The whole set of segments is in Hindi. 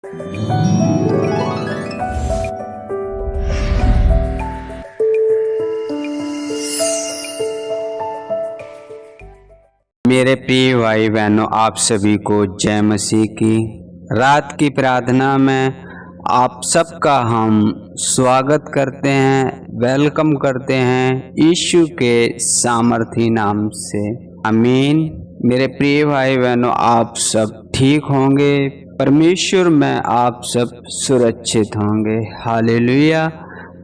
मेरे प्रिय भाई बहनों, आप सभी को जय मसीह की। रात की प्रार्थना में आप सबका हम स्वागत करते हैं, वेलकम करते हैं यीशु के सामर्थी नाम से। आमीन। मेरे प्रिय भाई बहनों, आप सब ठीक होंगे, परमेश्वर में आप सब सुरक्षित होंगे। हालेलुया।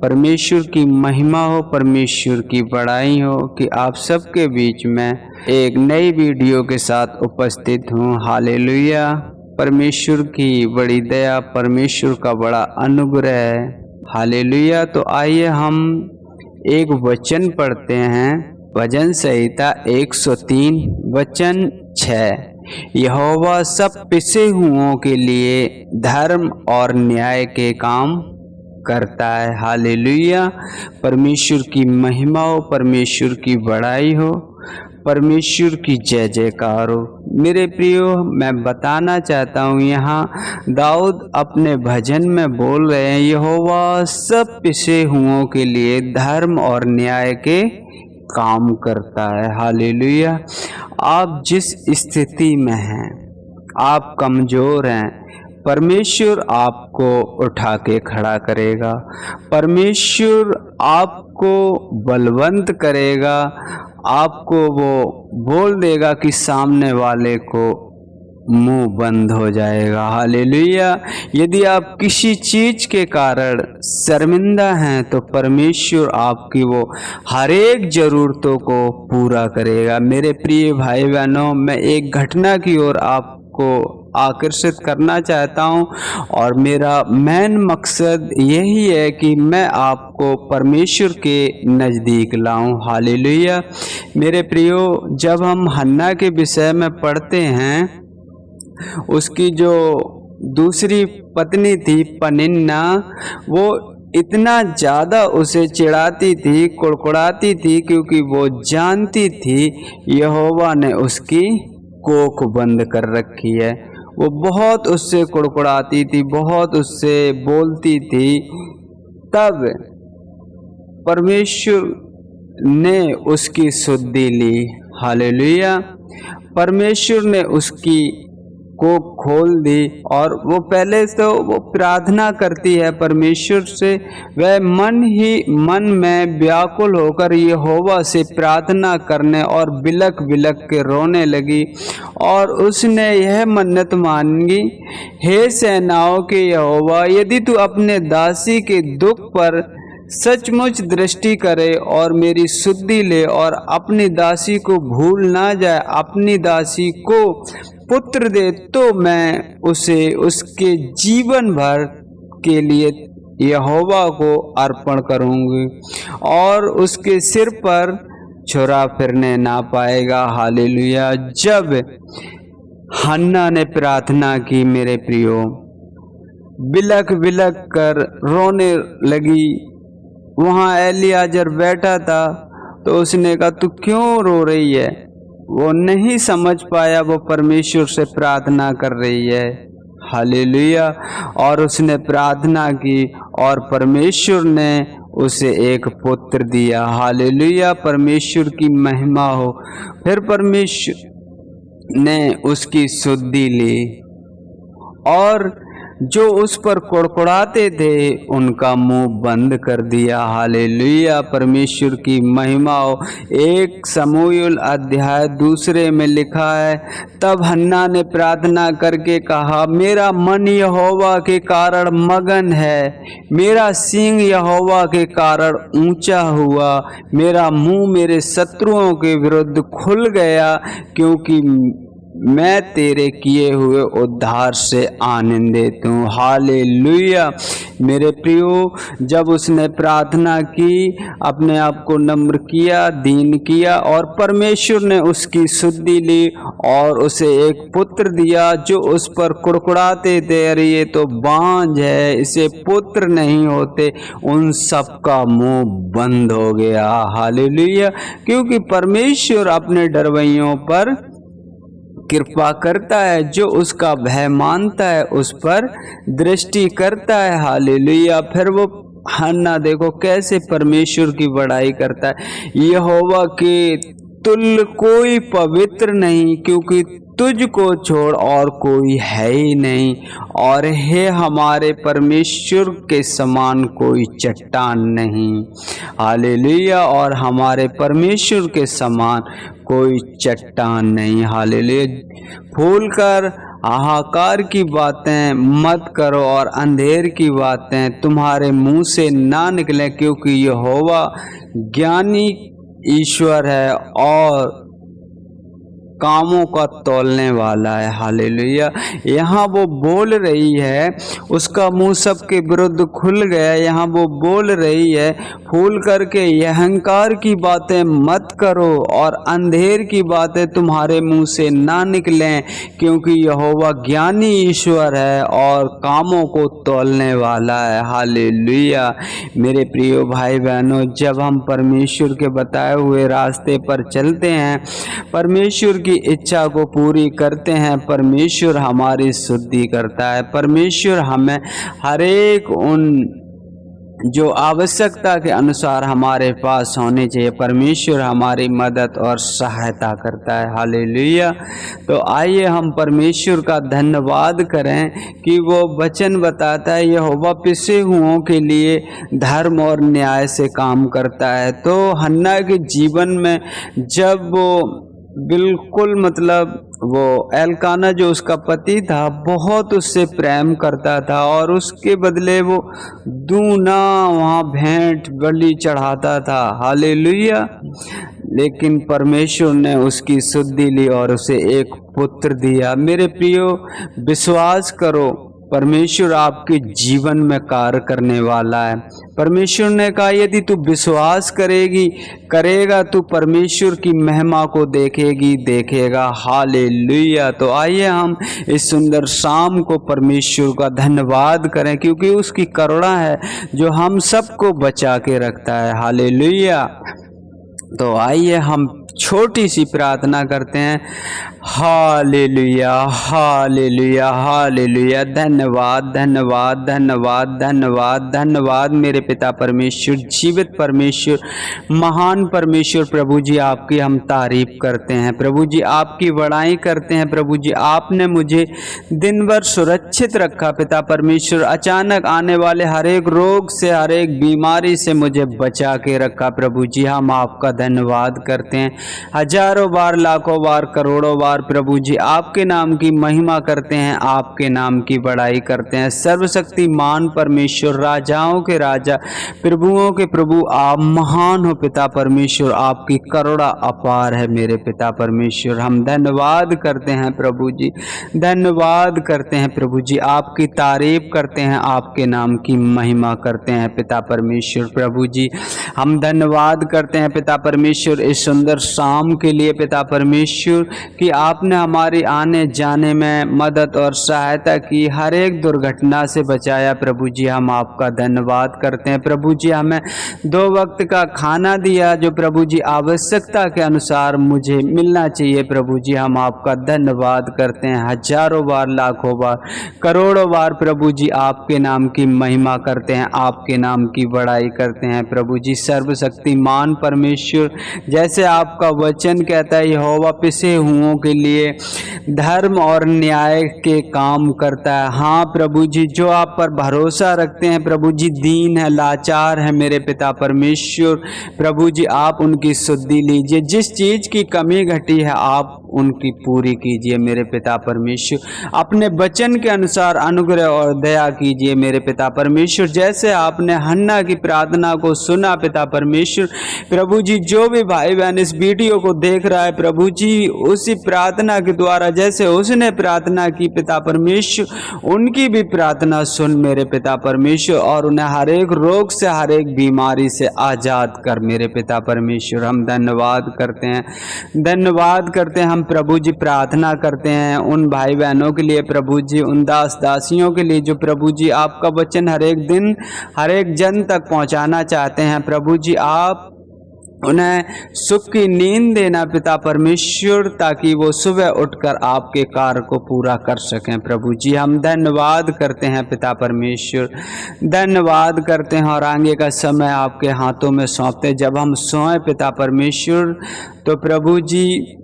परमेश्वर की महिमा हो, परमेश्वर की बड़ाई हो कि आप सबके बीच में एक नई वीडियो के साथ उपस्थित हूँ। हालेलुया। परमेश्वर की बड़ी दया, परमेश्वर का बड़ा अनुग्रह है। हालेलुया। तो आइए हम एक वचन पढ़ते हैं, भजन संहिता 103 वचन 6। यहोवा सब पिसे हुओं के लिए धर्म और न्याय के काम करता है। हालेलुया। परमेश्वर की महिमा हो, परमेश्वर की बड़ाई हो, परमेश्वर की जय जयकार हो। मेरे प्रियो, मैं बताना चाहता हूँ, यहाँ दाऊद अपने भजन में बोल रहे हैं, यहोवा सब पिसे हुओं के लिए धर्म और न्याय के काम करता है। हालेलुया। आप जिस स्थिति में हैं, आप कमजोर हैं, परमेश्वर आपको उठा के खड़ा करेगा। परमेश्वर आपको बलवंत करेगा। आपको वो बोल देगा कि सामने वाले को मुंह बंद हो जाएगा। हालेलुया। यदि आप किसी चीज के कारण शर्मिंदा हैं तो परमेश्वर आपकी वो हर एक जरूरतों को पूरा करेगा। मेरे प्रिय भाई बहनों, मैं एक घटना की ओर आपको आकर्षित करना चाहता हूं और मेरा मेन मकसद यही है कि मैं आपको परमेश्वर के नज़दीक लाऊं। हालेलुया। मेरे प्रियो, जब हम हन्ना के विषय में पढ़ते हैं, उसकी जो दूसरी पत्नी थी पनिन्ना, वो इतना ज़्यादा उसे चिढ़ाती थी, कुड़कुड़ाती थी, क्योंकि वो जानती थी यहोवा ने उसकी कोख बंद कर रखी है। वो बहुत उससे कुड़कुड़ाती थी, बहुत उससे बोलती थी। तब परमेश्वर ने उसकी सुधि ली। हालेलुया। परमेश्वर ने उसकी को खोल दी और वो पहले तो वो प्रार्थना करती है परमेश्वर से। वह मन ही मन में व्याकुल होकर यहोवा से प्रार्थना करने और बिलख बिलख के रोने लगी और उसने यह मन्नत मांगी, हे सेनाओं के यहोवा, यदि तू अपने दासी के दुख पर सचमुच दृष्टि करे और मेरी सुधि ले और अपनी दासी को भूल ना जाए, अपनी दासी को पुत्र दे, तो मैं उसे उसके जीवन भर के लिए यहोवा को अर्पण करूंगी और उसके सिर पर छुरा फिरने ना पाएगा। हालेलुया। जब हन्ना ने प्रार्थना की, मेरे प्रियो, बिलख बिलख कर रोने लगी, वहाँ एलियाजर बैठा था, तो उसने कहा, तू क्यों रो रही है? वो नहीं समझ पाया वो परमेश्वर से प्रार्थना कर रही है। हालेलुया। और उसने प्रार्थना की और परमेश्वर ने उसे एक पुत्र दिया। हालेलुया। परमेश्वर की महिमा हो। फिर परमेश्वर ने उसकी सुधि ली और जो उस पर कुड़कुड़ाते थे उनका मुंह बंद कर दिया। हालेलुया। परमेश्वर की महिमा हो। 1 शमूएल अध्याय 2 में लिखा है, तब हन्ना ने प्रार्थना करके कहा, मेरा मन यहोवा के कारण मगन है, मेरा सींग यहोवा के कारण ऊंचा हुआ, मेरा मुंह मेरे शत्रुओं के विरुद्ध खुल गया, क्योंकि मैं तेरे किए हुए उद्धार से आनंदित हूँ। हालेलुया। मेरे प्रियो, जब उसने प्रार्थना की, अपने आप को नम्र किया, दीन किया और परमेश्वर ने उसकी सुधि ली और उसे एक पुत्र दिया। जो उस पर कुड़कुड़ाते थे, अरे ये तो बांझ है, इसे पुत्र नहीं होते, उन सब का मुंह बंद हो गया। हालेलुया। क्योंकि परमेश्वर अपने डरवैयों पर कृपा करता है, जो उसका भय मानता है उस पर दृष्टि करता है। हालेलुया। फिर वो हन्ना देखो कैसे परमेश्वर की बड़ाई करता है। यहोवा के तुल्य कोई पवित्र नहीं, क्योंकि तुझको छोड़ और कोई है ही नहीं, और हे हमारे परमेश्वर के समान कोई चट्टान नहीं। हालेलुया। और हमारे परमेश्वर के समान कोई चट्टान नहीं। हालेलुया। भूल कर हाहाकार की बातें मत करो और अंधेर की बातें तुम्हारे मुंह से ना निकले, क्योंकि यहोवा ज्ञानी ईश्वर है और कामों का तौलने वाला है। हालेलुया। यहाँ वो बोल रही है, उसका मुंह सबके विरुद्ध खुल गया। यहाँ वो बोल रही है, फूल करके अहंकार की बातें मत करो और अंधेर की बातें तुम्हारे मुंह से ना निकलें, क्योंकि यहोवा ज्ञानी ईश्वर है और कामों को तौलने वाला है। हालेलुया। मेरे प्रिय भाई बहनों, जब हम परमेश्वर के बताए हुए रास्ते पर चलते हैं, परमेश्वर की इच्छा को पूरी करते हैं, परमेश्वर हमारी शुद्धि करता है। परमेश्वर हमें हर एक उन जो आवश्यकता के अनुसार हमारे पास होने चाहिए, परमेश्वर हमारी मदद और सहायता करता है। हालेलुया। तो आइए हम परमेश्वर का धन्यवाद करें कि वो वचन बताता है, यहोवा पिसे हुओं के लिए धर्म और न्याय से काम करता है। तो हन्ना के जीवन में जब वो बिल्कुल मतलब वो एलकाना जो उसका पति था बहुत उससे प्रेम करता था और उसके बदले वो दूना वहाँ भेंट बलि चढ़ाता था। हालेलुया। लेकिन परमेश्वर ने उसकी शुद्धि ली और उसे एक पुत्र दिया। मेरे प्रियो, विश्वास करो, परमेश्वर आपके जीवन में कार्य करने वाला है। परमेश्वर ने कहा, यदि तू विश्वास करेगा तू परमेश्वर की महिमा को देखेगा। हालेलुया। तो आइए हम इस सुंदर शाम को परमेश्वर का धन्यवाद करें, क्योंकि उसकी करुणा है जो हम सबको बचा के रखता है। हालेलुया। तो आइए हम छोटी सी प्रार्थना करते हैं। Hallelujah, hallelujah, hallelujah. धन्यवाद, धन्यवाद, धन्यवाद, धन्यवाद, धन्यवाद मेरे पिता परमेश्वर, जीवित परमेश्वर, महान परमेश्वर। प्रभु जी आपकी हम तारीफ करते हैं, प्रभु जी आपकी बड़ाई करते हैं। प्रभु जी आपने मुझे दिन भर सुरक्षित रखा पिता परमेश्वर। अचानक आने वाले हर एक रोग से, हर एक बीमारी से मुझे बचा के रखा। प्रभु जी हम आपका धन्यवाद करते हैं, हजारों बार, लाखों बार, करोड़ों बार। प्रभु जी आपके नाम की महिमा करते हैं, आपके नाम की बड़ाई करते हैं। सर्वशक्तिमान परमेश्वर, राजाओं के राजा, प्रभुओं के प्रभु, आप महान हो पिता परमेश्वर। आपकी करुणा अपार है मेरे पिता परमेश्वर। हम धन्यवाद करते हैं प्रभु जी, धन्यवाद करते हैं प्रभु जी, आपकी तारीफ करते हैं, आपके नाम की महिमा करते हैं पिता परमेश्वर। प्रभु जी हम धन्यवाद करते हैं पिता परमेश्वर इस सुंदर शाम के लिए पिता परमेश्वर, कि आपने हमारी आने जाने में मदद और सहायता की, हर एक दुर्घटना से बचाया। प्रभु जी हम आपका धन्यवाद करते हैं। प्रभु जी हमें 2 वक्त का खाना दिया, जो प्रभु जी आवश्यकता के अनुसार मुझे मिलना चाहिए। प्रभु जी हम आपका धन्यवाद करते हैं, हजारों बार, लाखों बार, करोड़ों बार। प्रभु जी आपके नाम की महिमा करते हैं, आपके नाम की बड़ाई करते हैं। प्रभु जी सर्वशक्तिमान परमेश्वर, जैसे आपका वचन कहता है, यहोवा पिसे हुओं के लिए धर्म और न्याय के काम करता है। हाँ प्रभु जी, जो आप पर भरोसा रखते हैं प्रभु जी, दीन है, लाचार है मेरे पिता परमेश्वर। प्रभु जी आप उनकी शुद्धि लीजिए, जिस चीज़ की कमी घटी है आप उनकी पूरी कीजिए मेरे पिता परमेश्वर। अपने वचन के अनुसार अनुग्रह और दया कीजिए मेरे पिता परमेश्वर। जैसे आपने हन्ना की प्रार्थना को सुना पिता परमेश्वर, प्रभु जी जो भी भाई बहन इस वीडियो को देख रहा है प्रभु जी, उसी प्रार्थना के द्वारा जैसे उसने प्रार्थना की पिता परमेश्वर, उनकी भी प्रार्थना सुन मेरे पिता परमेश्वर, और उन्हें हर एक रोग से, हर एक बीमारी से आज़ाद कर मेरे पिता परमेश्वर। हम धन्यवाद करते हैं, धन्यवाद करते हैं। हम प्रभु जी प्रार्थना करते हैं उन भाई बहनों के लिए प्रभु जी, उन दास दासियों के लिए जो प्रभु जी आपका वचन हर एक दिन, हर एक जन तक पहुंचाना चाहते हैं। प्रभु जी आप उन्हें सुख की नींद देना पिता परमेश्वर, ताकि वो सुबह उठकर आपके कार्य को पूरा कर सकें। प्रभु जी हम धन्यवाद करते हैं पिता परमेश्वर, धन्यवाद करते हैं और आगे का समय आपके हाथों में सौंपते। जब हम सोएं पिता परमेश्वर तो प्रभु जी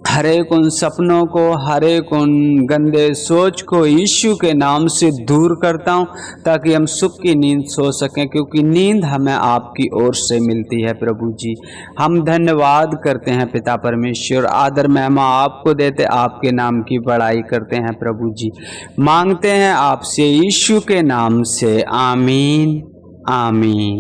हर एक उन सपनों को, हर एक उन गंदे सोच को यीशु के नाम से दूर करता हूँ, ताकि हम सुख की नींद सो सकें, क्योंकि नींद हमें आपकी ओर से मिलती है। प्रभु जी हम धन्यवाद करते हैं पिता परमेश्वर, आदर महिमा आपको देते, आपके नाम की बड़ाई करते हैं। प्रभु जी मांगते हैं आपसे यीशु के नाम से, आमीन आमीन।